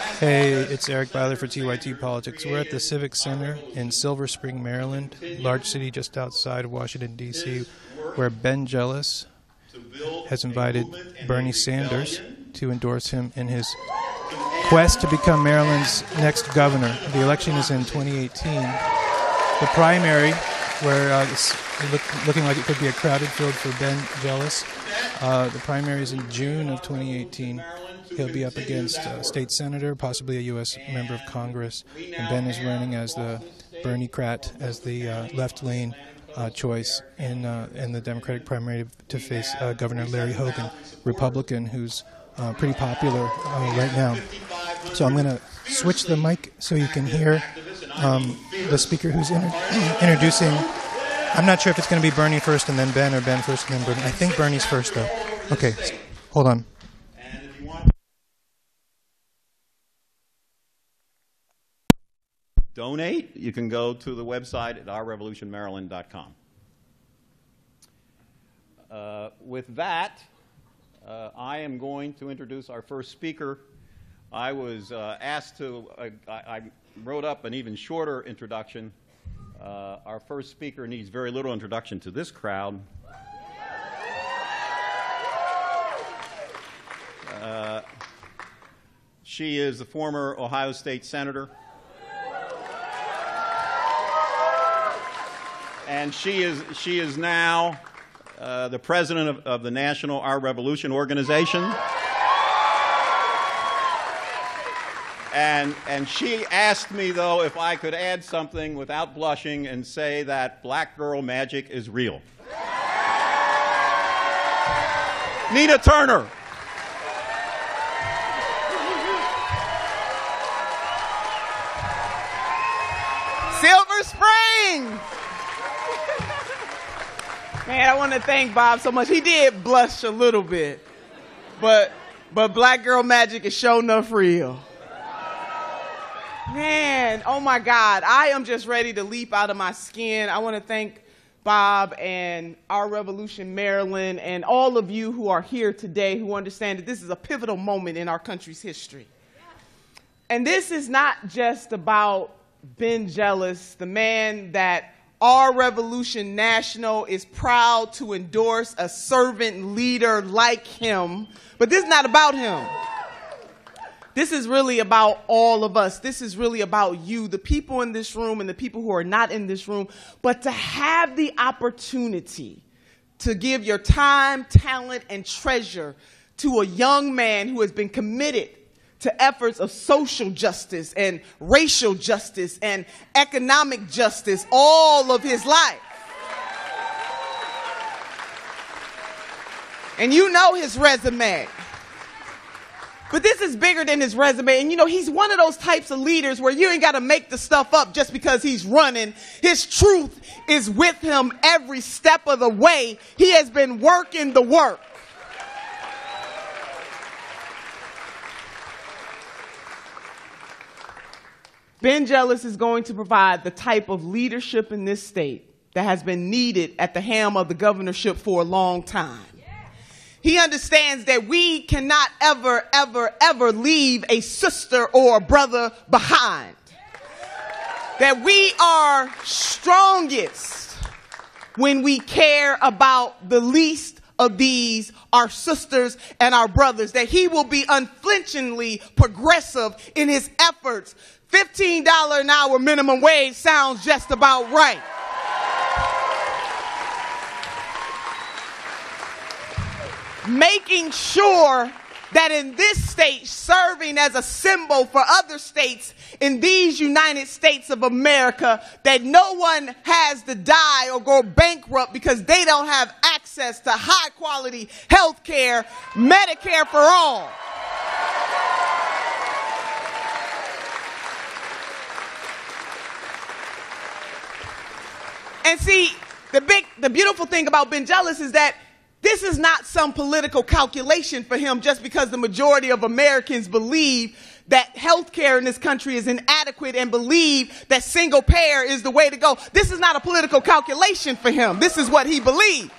Hey, it's Eric Byler for TYT Politics. We're at the Civic Center in Silver Spring, Maryland, large city just outside of Washington, D.C., where Ben Jealous has invited Bernie Sanders to endorse him in his quest to become Maryland's next governor. The election is in 2018. The primary, where it's looking like it could be a crowded field for Ben Jealous, the primary is in June of 2018. He'll be up against a state senator, possibly a U.S. member of Congress, and Ben is running as the Bernie-crat, as the left-lane choice in the Democratic primary to face Governor Larry Hogan, Republican, who's pretty popular right now. So I'm going to switch the mic so you can hear the speaker who's introducing. I'm not sure if it's going to be Bernie first and then Ben, or Ben first and then Bernie. I think Bernie's first, though. Okay, hold on. Donate, you can go to the website at ourrevolutionmaryland.com. With that, I am going to introduce our first speaker. I was asked to, I wrote up an even shorter introduction. Our first speaker needs very little introduction to this crowd. She is the former Ohio State Senator. And she is now the president of the National Our Revolution organization. And she asked me, though, if I could add something without blushing and say that black girl magic is real. Nina Turner. Silver Spring. Man, I want to thank Bob so much. He did blush a little bit, but black girl magic is sure enough real. Man, oh my God, I am just ready to leap out of my skin. I want to thank Bob and Our Revolution Maryland and all of you who are here today who understand that this is a pivotal moment in our country's history. And this is not just about Ben Jealous, the man that Our Revolution National is proud to endorse, a servant leader like him. But this is not about him. This is really about all of us. This is really about you, the people in this room and the people who are not in this room. But to have the opportunity to give your time, talent, and treasure to a young man who has been committed to efforts of social justice and racial justice and economic justice all of his life. And you know his resume. But this is bigger than his resume. And you know, he's one of those types of leaders where you ain't got to make the stuff up just because he's running. His truth is with him every step of the way. He has been working the work. Ben Jealous is going to provide the type of leadership in this state that has been needed at the helm of the governorship for a long time. He understands that we cannot ever, ever, ever leave a sister or a brother behind. That we are strongest when we care about the least of these, our sisters and our brothers. That he will be unflinchingly progressive in his efforts. $15 an hour minimum wage sounds just about right. Making sure that in this state, serving as a symbol for other states in these United States of America, that no one has to die or go bankrupt because they don't have access to high quality health care, Medicare for all. And see, the beautiful thing about Ben Jealous is that this is not some political calculation for him just because the majority of Americans believe that health care in this country is inadequate and believe that single payer is the way to go. This is not a political calculation for him. This is what he believes.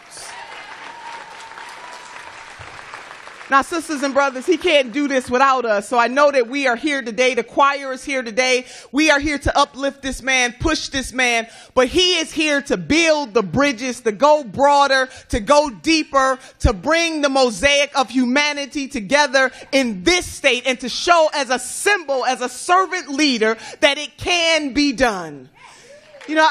Now, sisters and brothers, he can't do this without us. So I know that we are here today. The choir is here today. We are here to uplift this man, push this man. But he is here to build the bridges, to go broader, to go deeper, to bring the mosaic of humanity together in this state and to show as a symbol, as a servant leader, that it can be done. You know,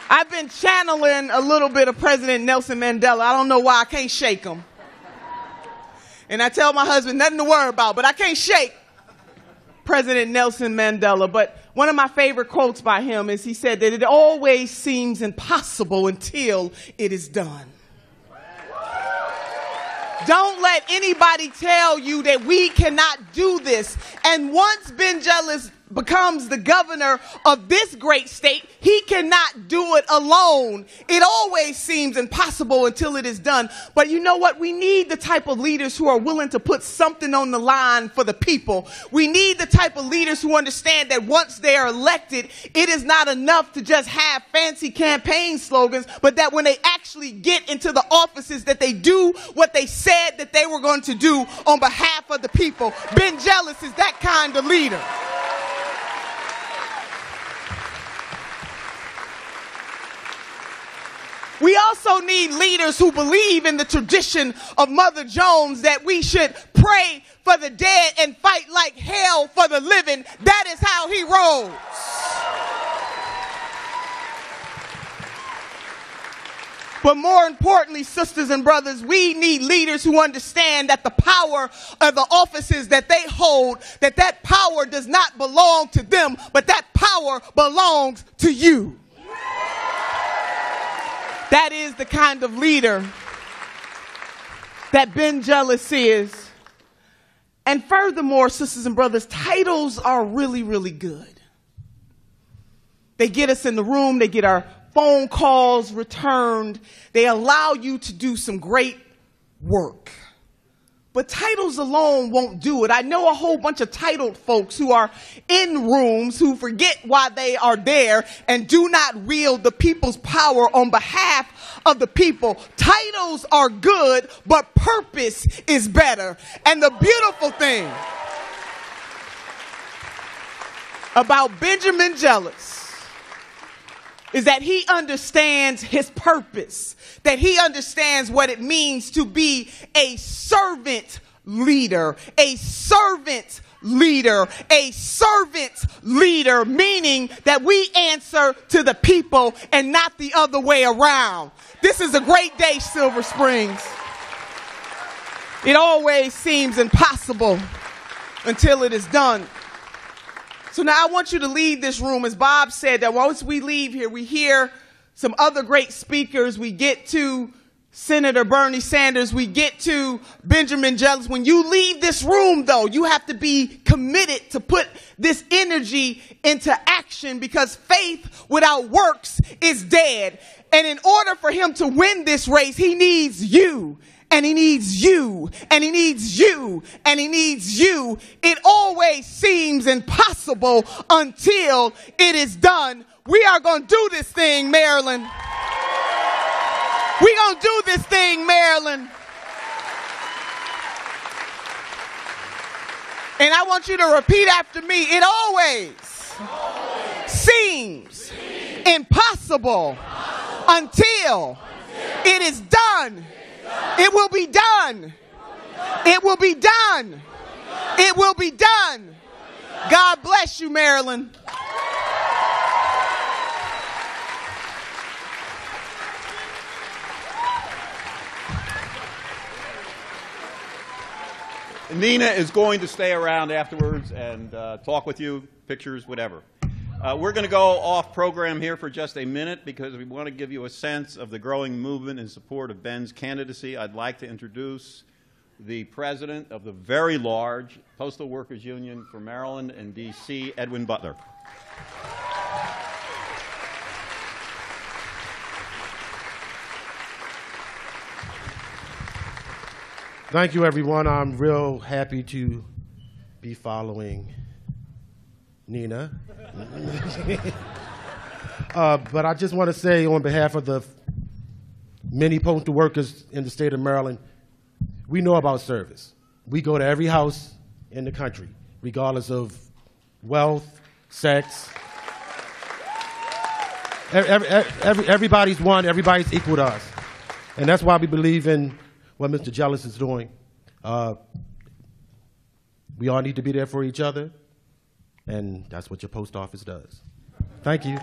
I've been channeling a little bit of President Nelson Mandela. I don't know why I can't shake him. And I tell my husband, nothing to worry about, but I can't shake President Nelson Mandela. But one of my favorite quotes by him is he said that it always seems impossible until it is done. Don't let anybody tell you that we cannot do this. And once Ben Jealous becomes the governor of this great state, he cannot do it alone. It always seems impossible until it is done. But you know what? We need the type of leaders who are willing to put something on the line for the people. We need the type of leaders who understand that once they are elected, it is not enough to just have fancy campaign slogans, but that when they actually get into the offices, that they do what they said that they were going to do on behalf of the people. Ben Jealous is that kind of leader. We also need leaders who believe in the tradition of Mother Jones that we should pray for the dead and fight like hell for the living. That is how he rolls. But more importantly, sisters and brothers, we need leaders who understand that the power of the offices that they hold, that power does not belong to them, but that power belongs to you. That is the kind of leader that Ben Jealous is. And furthermore, sisters and brothers, titles are really, really good. They get us in the room. They get our phone calls returned. They allow you to do some great work. But titles alone won't do it. I know a whole bunch of titled folks who are in rooms who forget why they are there and do not wield the people's power on behalf of the people. Titles are good, but purpose is better. And the beautiful thing about Benjamin Jealous is that he understands his purpose, that he understands what it means to be a servant leader, a servant leader, a servant leader, meaning that we answer to the people and not the other way around. This is a great day, Silver Springs. It always seems impossible until it is done. So now I want you to leave this room, as Bob said, that once we leave here, we hear some other great speakers. We get to Senator Bernie Sanders. We get to Benjamin Jealous. When you leave this room, though, you have to be committed to put this energy into action, because faith without works is dead. And in order for him to win this race, he needs you. And he needs you, and he needs you, and he needs you. It always seems impossible until it is done. We are going to do this thing, Maryland. We're going to do this thing, Maryland. And I want you to repeat after me. It always seems impossible until it is done. It will be done. It will be done. It will be done. God bless you, Maryland. Nina is going to stay around afterwards and talk with you, pictures, whatever. We're going to go off program here for just a minute because we want to give you a sense of the growing movement in support of Ben's candidacy. I'd like to introduce the president of the very large Postal Workers Union for Maryland and D.C., Edwin Butler. Thank you, everyone. I'm real happy to be following Nina. But I just want to say on behalf of the many postal workers in the state of Maryland, we know about service. We go to every house in the country, regardless of wealth, sex. Everybody's one, everybody's equal to us. And that's why we believe in what Mr. Jealous is doing. We all need to be there for each other, and that's what your post office does. Thank you.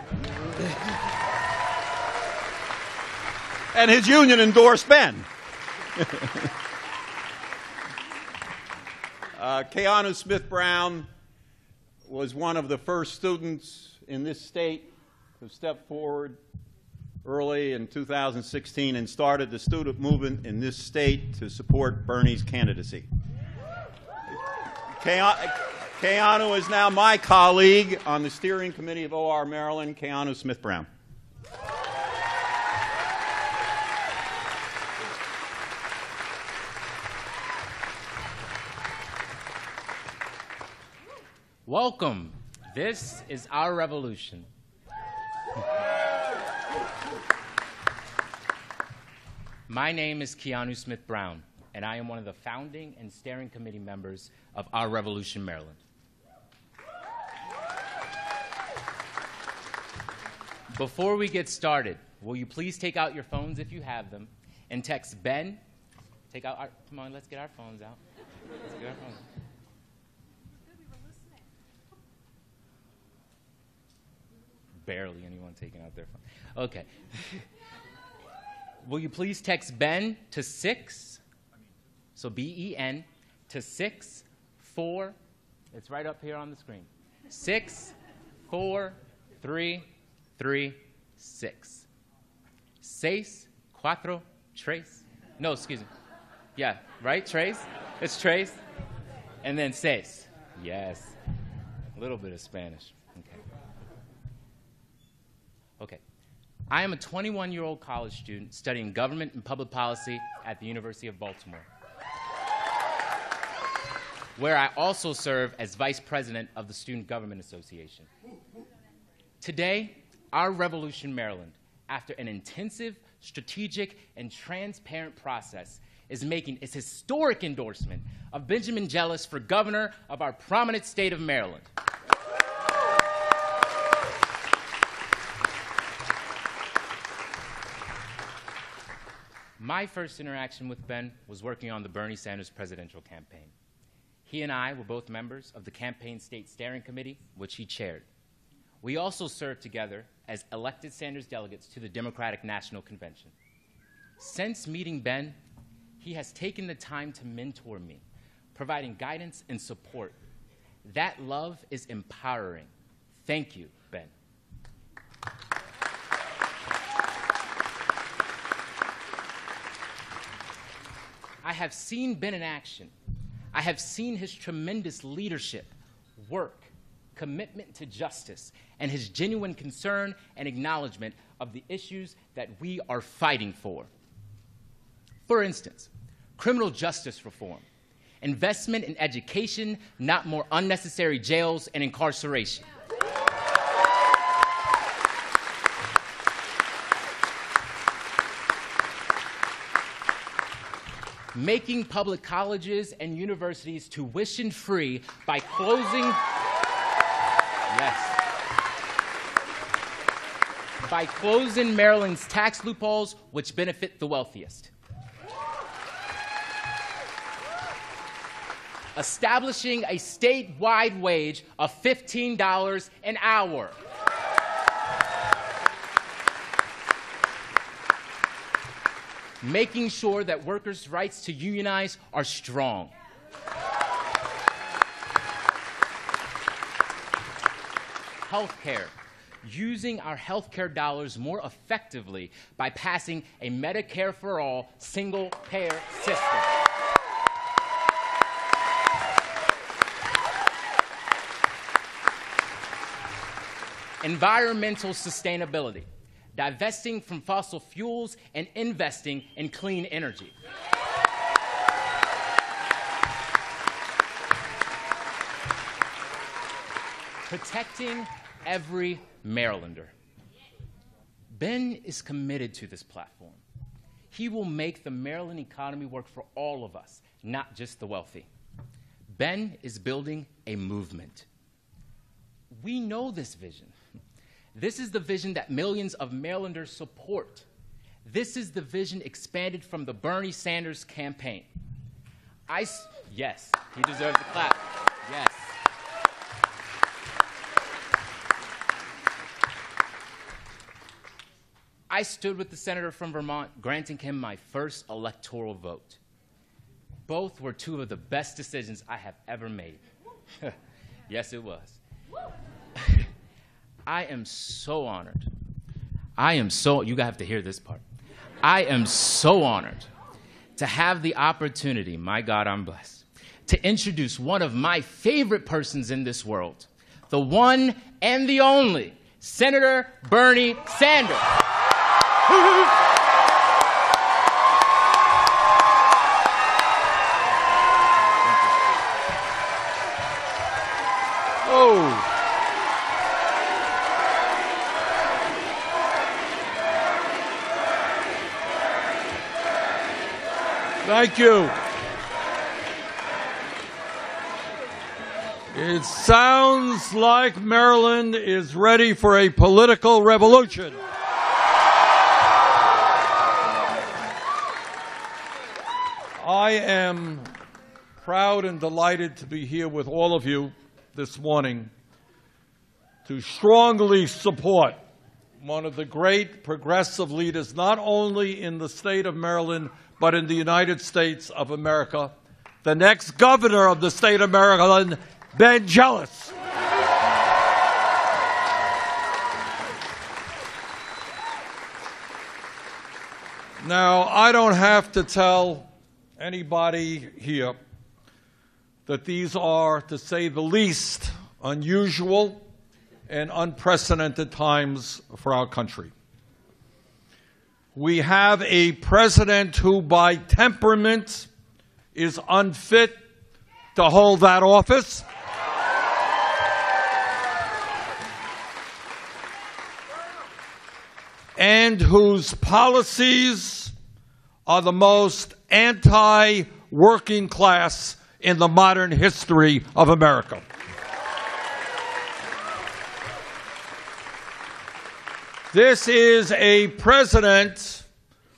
And his union endorsed Ben. Keanu Smith-Brown was one of the first students in this state who stepped forward early in 2016 and started the student movement in this state to support Bernie's candidacy. Keanu is now my colleague on the steering committee of OR Maryland, Keanu Smith-Brown. Welcome. This is our revolution. My name is Keanu Smith-Brown, and I am one of the founding and steering committee members of Our Revolution Maryland. Before we get started, will you please take out your phones if you have them and text Ben. Come on, let's get our phones out. Let's get our phones out. Barely anyone taking out their phone. Okay. Will you please text Ben to 6, so B-E-N, to 6-4, it's right up here on the screen, 64336. 643. No, excuse me. Yeah, right, Trace? It's Trace. And then 6. Yes. A little bit of Spanish. Okay. Okay. I am a 21-year-old college student studying government and public policy at the University of Baltimore, where I also serve as vice president of the Student Government Association. Today, Our Revolution Maryland, after an intensive, strategic, and transparent process, is making its historic endorsement of Benjamin Jealous for governor of our prominent state of Maryland. My first interaction with Ben was working on the Bernie Sanders presidential campaign. He and I were both members of the campaign state steering committee, which he chaired. We also served together as elected Sanders delegates to the Democratic National Convention. Since meeting Ben, he has taken the time to mentor me, providing guidance and support. That love is empowering. Thank you, Ben. I have seen Ben in action. I have seen his tremendous leadership, work, commitment to justice, and his genuine concern and acknowledgement of the issues that we are fighting for. For instance, criminal justice reform, investment in education, not more unnecessary jails and incarceration. Making public colleges and universities tuition-free by closing, by closing Maryland's tax loopholes, which benefit the wealthiest. Establishing a statewide wage of $15 an hour. Making sure that workers' rights to unionize are strong. Healthcare. Using our healthcare dollars more effectively by passing a Medicare for all single-payer system. Environmental sustainability. Divesting from fossil fuels and investing in clean energy. Protecting every Marylander. Ben is committed to this platform. He will make the Maryland economy work for all of us, not just the wealthy. Ben is building a movement. We know this vision. This is the vision that millions of Marylanders support. This is the vision expanded from the Bernie Sanders campaign. Yes, he deserves a clap. Yes. I stood with the senator from Vermont, granting him my first electoral vote. Both were two of the best decisions I have ever made. Yes, it was. I am so honored. You have to hear this part. I am so honored to have the opportunity, my God, I'm blessed, to introduce one of my favorite persons in this world, the one and the only, Senator Bernie Sanders. Oh. Thank you. It sounds like Maryland is ready for a political revolution. I am proud and delighted to be here with all of you this morning to strongly support one of the great progressive leaders, not only in the state of Maryland, but in the United States of America, the next governor of the state of Maryland, Ben Jealous. Now, I don't have to tell anybody here that these are, to say the least, unusual and unprecedented times for our country. We have a president who, by temperament, is unfit to hold that office. And whose policies are the most anti-working class in the modern history of America. This is a president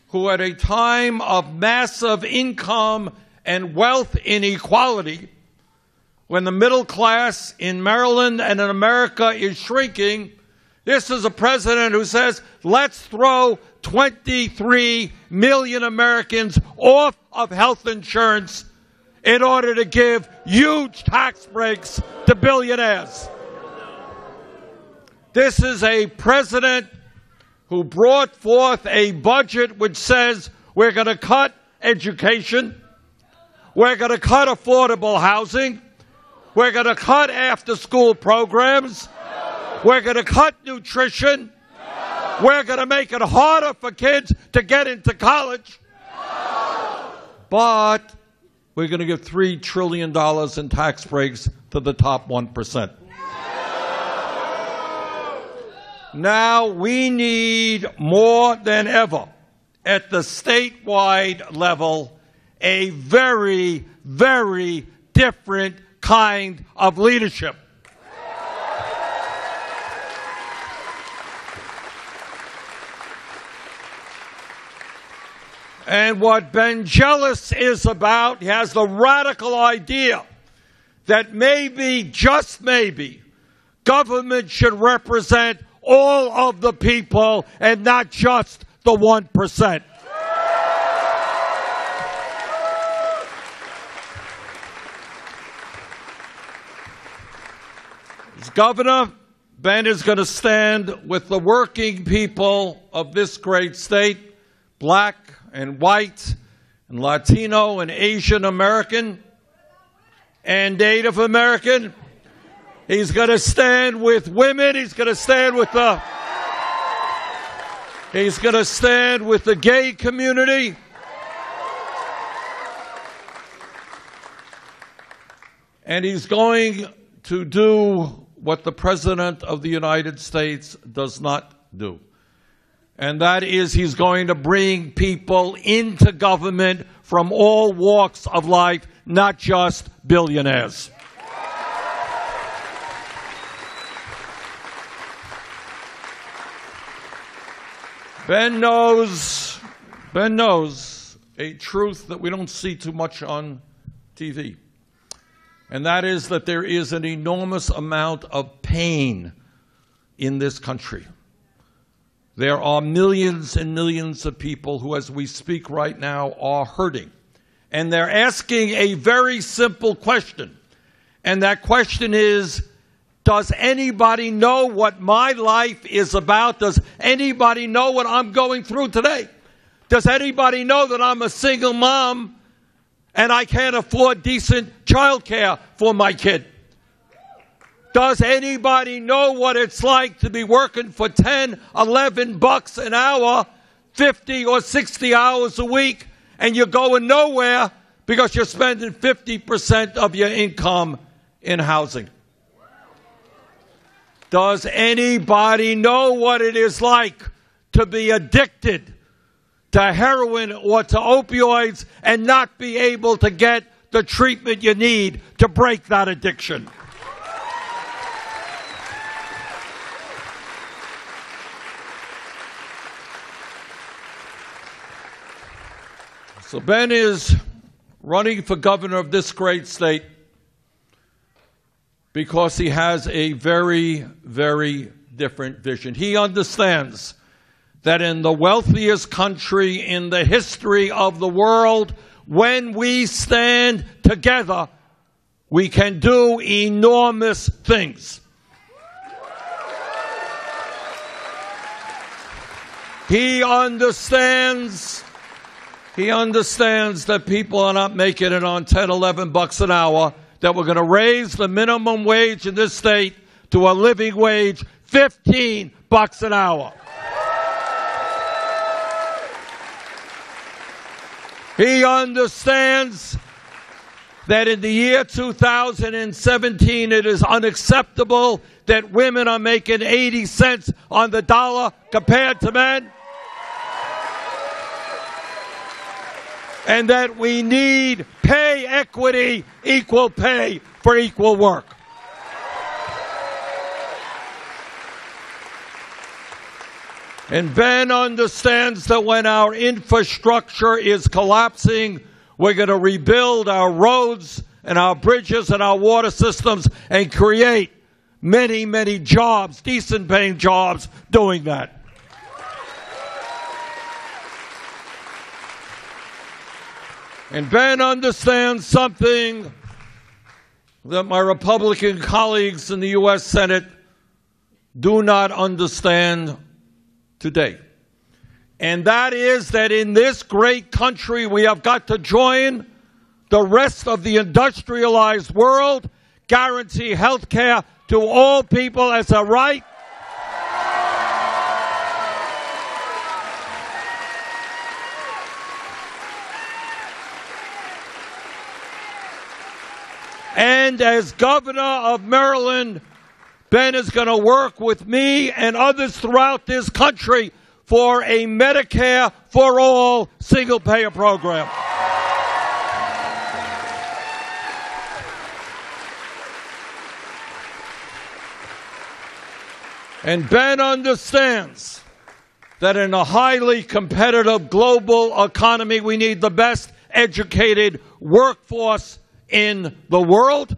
who, at a time of massive income and wealth inequality, when the middle class in Maryland and in America is shrinking, this is a president who says, let's throw 23 million Americans off of health insurance in order to give huge tax breaks to billionaires. This is a president who brought forth a budget which says we're going to cut education, we're going to cut affordable housing, we're going to cut after-school programs, we're going to cut nutrition, we're going to make it harder for kids to get into college, but we're going to give $3 trillion in tax breaks to the top 1%. Now we need more than ever at the statewide level a very, very different kind of leadership. And what Ben Jealous is about, he has the radical idea that maybe, just maybe, government should represent all of the people and not just the 1%. As governor, Ben is going to stand with the working people of this great state, black and white and Latino and Asian American and Native American. He's going to stand with women. He's going to stand with the gay community. And he's going to do what the President of the United States does not do. and that is he's going to bring people into government from all walks of life, not just billionaires. Ben knows a truth that we don't see too much on TV, and that is that there is an enormous amount of pain in this country. There are millions and millions of people who, as we speak right now, are hurting. And they're asking a very simple question. And that question is, does anybody know what my life is about? Does anybody know what I'm going through today? Does anybody know that I'm a single mom and I can't afford decent child care for my kid? Does anybody know what it's like to be working for 10, 11 bucks an hour, 50 or 60 hours a week, and you're going nowhere because you're spending 50% of your income in housing? Does anybody know what it is like to be addicted to heroin or to opioids and not be able to get the treatment you need to break that addiction? So Ben is running for governor of this great state because he has a very, very different vision. He understands that in the wealthiest country in the history of the world, when we stand together, we can do enormous things. He understands that people are not making it on 10, 11 bucks an hour, that we're going to raise the minimum wage in this state to a living wage, 15 bucks an hour. He understands that in the year 2017 it is unacceptable that women are making 80 cents on the dollar compared to men. And that we need pay equity, equal pay for equal work. And Ben understands that when our infrastructure is collapsing, we're going to rebuild our roads and our bridges and our water systems and create many, many jobs, decent paying jobs doing that. And Ben understands something that my Republican colleagues in the U.S. Senate do not understand today. And that is that in this great country we have got to join the rest of the industrialized world, guarantee health care to all people as a right, and as governor of Maryland, Ben is going to work with me and others throughout this country for a Medicare for all single-payer program. And Ben understands that in a highly competitive global economy, we need the best educated workforce in the world,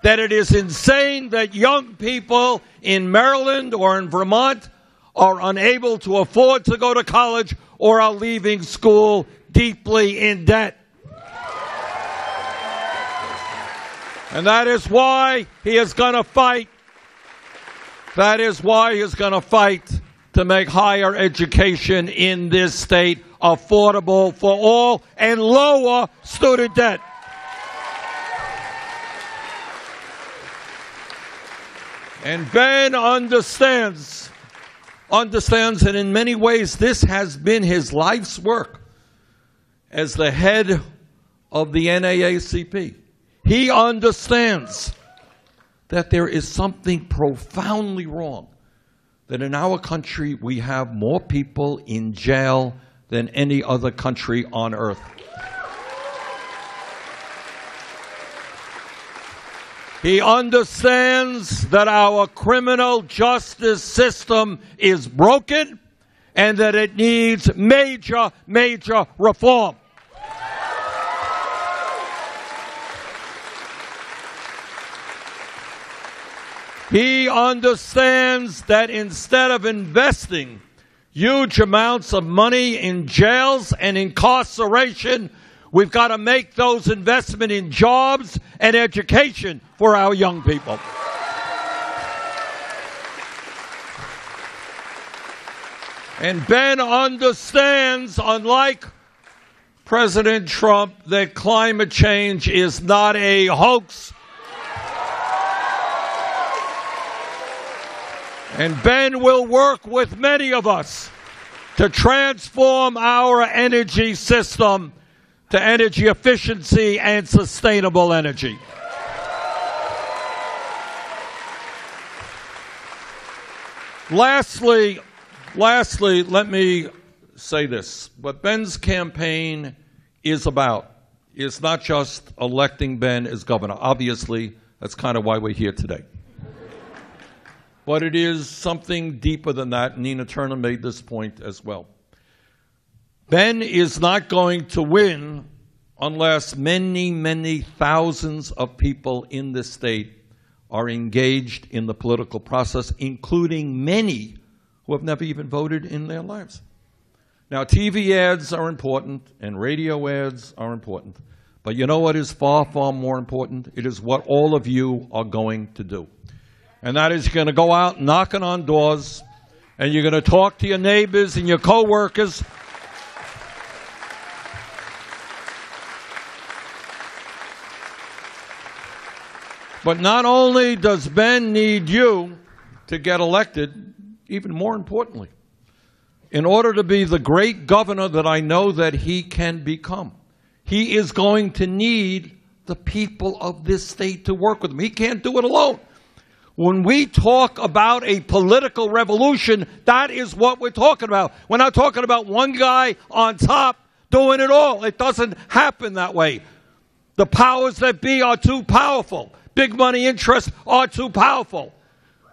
that it is insane that young people in Maryland or in Vermont are unable to afford to go to college or are leaving school deeply in debt. And that is why he is going to fight. That is why he is going to fight to make higher education in this state affordable for all and lower student debt. And Ben understands that in many ways this has been his life's work as the head of the NAACP. He understands that there is something profoundly wrong that in our country we have more people in jail than any other country on earth. He understands that our criminal justice system is broken and that it needs major, major reform. He understands that instead of investing huge amounts of money in jails and incarceration, we've got to make those investments in jobs and education for our young people. And Ben understands, unlike President Trump, that climate change is not a hoax. And Ben will work with many of us to transform our energy system to energy efficiency and sustainable energy. Lastly, let me say this. What Ben's campaign is about is not just electing Ben as governor. Obviously, that's kind of why we're here today. But it is something deeper than that. Nina Turner made this point as well. Ben is not going to win unless many, many thousands of people in this state are engaged in the political process, including many who have never even voted in their lives. Now, TV ads are important and radio ads are important. But you know what is far, far more important? It is what all of you are going to do. And that is, you're going to go out knocking on doors, and you're going to talk to your neighbors and your coworkers. But not only does Ben need you to get elected, even more importantly, in order to be the great governor that I know that he can become, he is going to need the people of this state to work with him. He can't do it alone. When we talk about a political revolution, that is what we're talking about. We're not talking about one guy on top doing it all. It doesn't happen that way. The powers that be are too powerful. Big money interests are too powerful.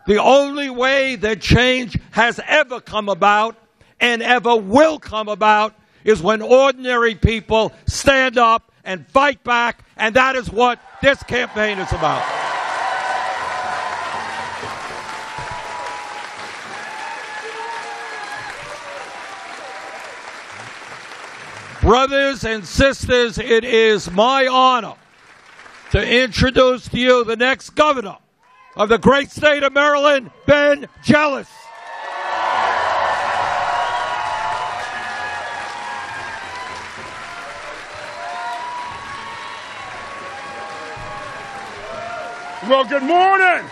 The only way that change has ever come about and ever will come about is when ordinary people stand up and fight back, and that is what this campaign is about. Brothers and sisters, it is my honor to introduce to you the next governor of the great state of Maryland, Ben Jealous. Well, good morning.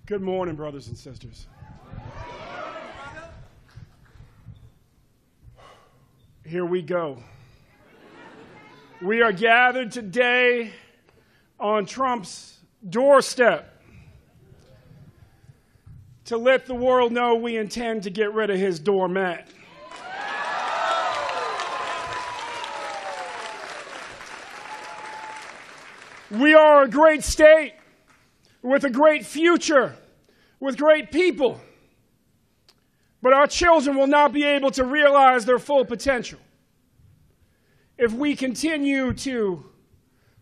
Good morning, brothers and sisters. Here we go. We are gathered today on Trump's doorstep to let the world know we intend to get rid of his doormat. We are a great state with a great future, with great people. But our children will not be able to realize their full potential if we continue to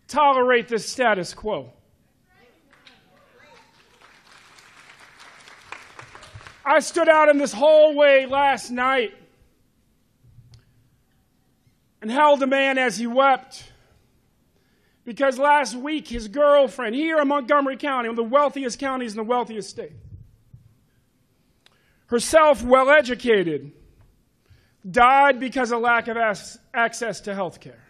tolerate the status quo. I stood out in this hallway last night and held a man as he wept, because last week his girlfriend, here in Montgomery County, one of the wealthiest counties in the wealthiest state, herself well-educated, died because of lack of access to health care.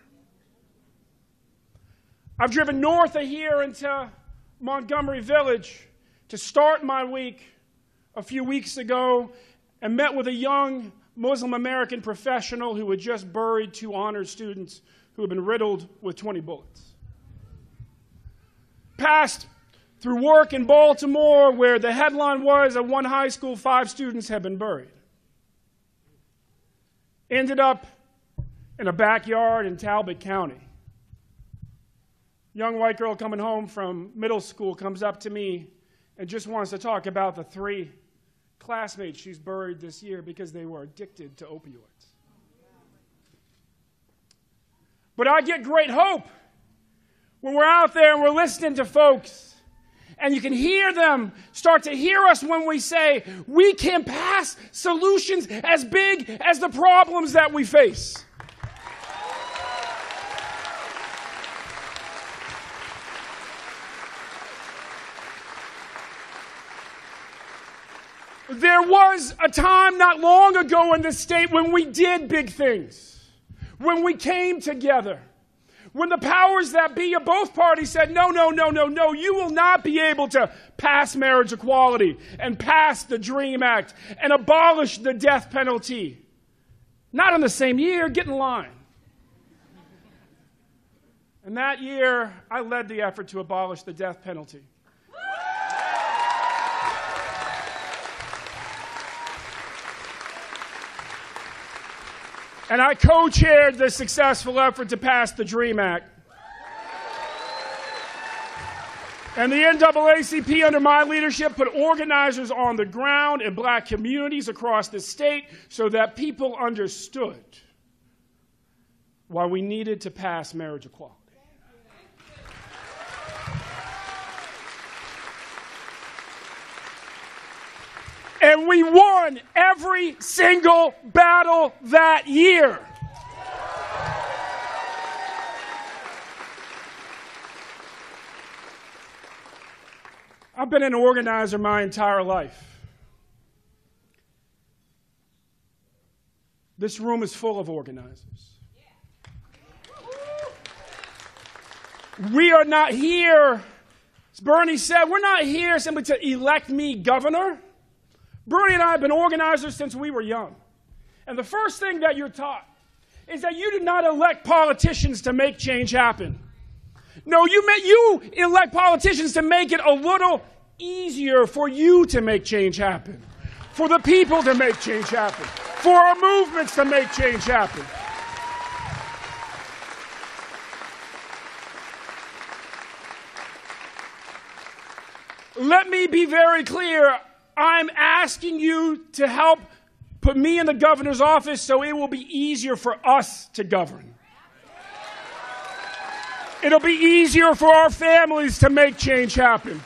I've driven north of here into Montgomery Village to start my week a few weeks ago and met with a young Muslim American professional who had just buried 2 honors students who had been riddled with 20 bullets. Passed through work in Baltimore where the headline was at one high school 5 students had been buried. Ended up in a backyard in Talbot County. Young white girl coming home from middle school comes up to me and just wants to talk about the 3 classmates she's buried this year because they were addicted to opioids. But I get great hope when we're out there and we're listening to folks, and you can hear them start to hear us when we say we can pass solutions as big as the problems that we face. There was a time not long ago in this state when we did big things, when we came together, when the powers that be of both parties said, no, no, no, no, no, you will not be able to pass marriage equality and pass the DREAM Act and abolish the death penalty. Not in the same year, get in line. And that year, I led the effort to abolish the death penalty. And I co-chaired the successful effort to pass the DREAM Act. And the NAACP, under my leadership, put organizers on the ground in black communities across the state so that people understood why we needed to pass marriage equality. And we won every single battle that year. I've been an organizer my entire life. This room is full of organizers. We are not here, as Bernie said, we're not here simply to elect me governor. Bernie and I have been organizers since we were young. And the first thing that you're taught is that you do not elect politicians to make change happen. No, you elect politicians to make it a little easier for you to make change happen, for the people to make change happen, for our movements to make change happen. Let me be very clear. I'm asking you to help put me in the governor's office so it will be easier for us to govern. It'll be easier for our families to make change happen.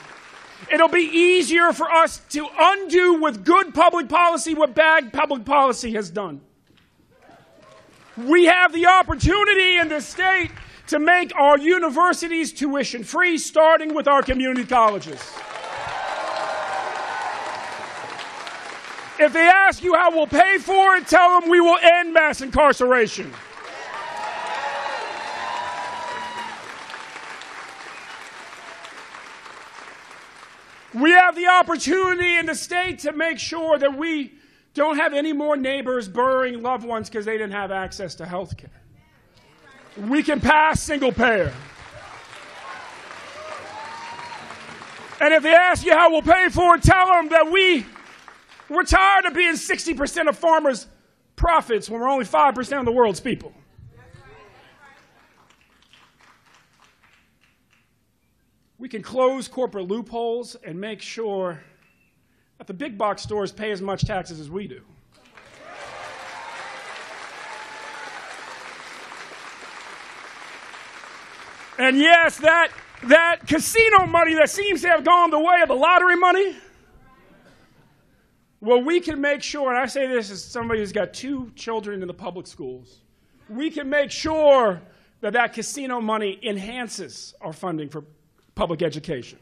It'll be easier for us to undo with good public policy what bad public policy has done. We have the opportunity in this state to make our universities tuition free, starting with our community colleges. If they ask you how we'll pay for it, tell them we will end mass incarceration. We have the opportunity in the state to make sure that we don't have any more neighbors burying loved ones because they didn't have access to health care. We can pass single payer. And if they ask you how we'll pay for it, tell them that we're tired of being 60% of farmers' profits when we're only 5% of the world's people. We can close corporate loopholes and make sure that the big box stores pay as much taxes as we do. And yes, that casino money that seems to have gone the way of the lottery money, well, we can make sure, and I say this as somebody who's got 2 children in the public schools, we can make sure that that casino money enhances our funding for public education.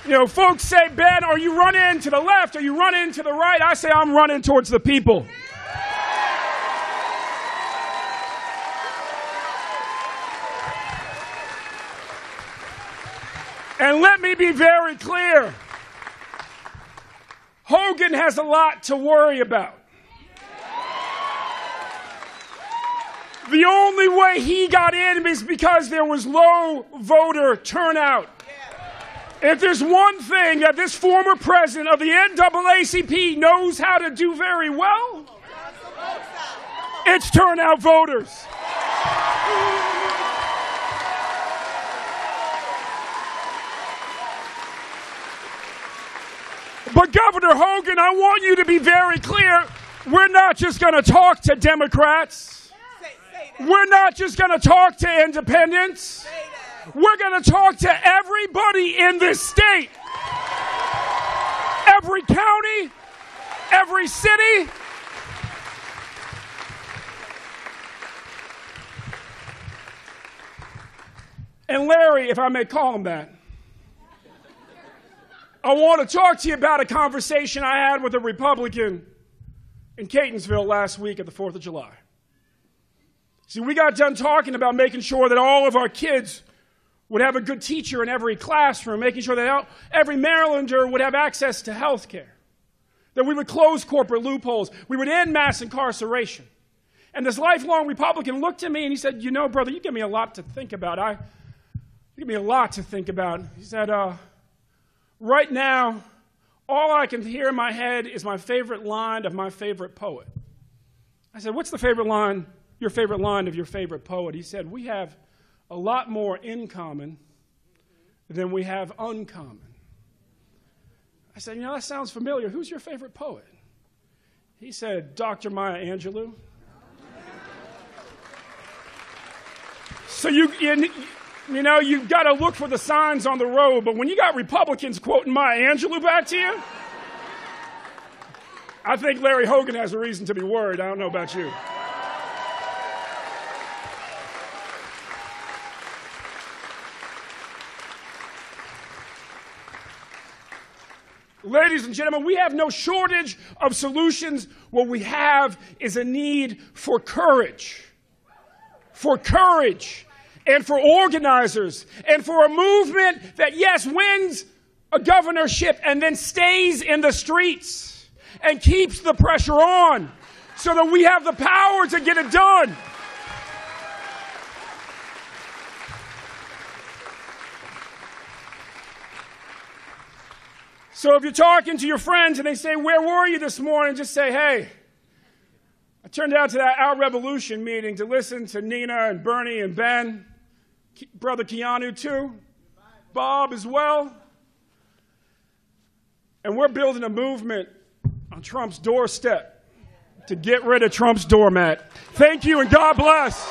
You know, folks say, Ben, are you running to the left? Are you running to the right? I say I'm running towards the people. And let me be very clear. Hogan has a lot to worry about. The only way he got in is because there was low voter turnout. If there's one thing that this former president of the NAACP knows how to do very well, it's turn out voters. But Governor Hogan, I want you to be very clear. We're not just going to talk to Democrats. We're not just going to talk to independents. We're going to talk to everybody in this state. Every county, every city. And Larry, if I may call him that, I want to talk to you about a conversation I had with a Republican in Catonsville last week at the 4th of July. See, we got done talking about making sure that all of our kids would have a good teacher in every classroom, making sure that every Marylander would have access to health care, that we would close corporate loopholes, we would end mass incarceration. And this lifelong Republican looked at me and he said, you know, brother, you give me a lot to think about. You give me a lot to think about. He said, right now, all I can hear in my head is my favorite line of my favorite poet. I said, what's the favorite line, your favorite line of your favorite poet? He said, we have a lot more in common than we have uncommon. I said, you know, that sounds familiar. Who's your favorite poet? He said, Dr. Maya Angelou. So you know, you've got to look for the signs on the road, but when you got Republicans quoting Maya Angelou back to you, I think Larry Hogan has a reason to be worried. I don't know about you. Ladies and gentlemen, we have no shortage of solutions. What we have is a need for courage. For courage. And for organizers. And for a movement that, yes, wins a governorship and then stays in the streets and keeps the pressure on so that we have the power to get it done. So if you're talking to your friends and they say, where were you this morning? Just say, hey, I turned out to that Our Revolution meeting to listen to Nina and Bernie and Ben, Brother Keanu too, Bob as well. And we're building a movement on Trump's doorstep to get rid of Trump's doormat. Thank you and God bless.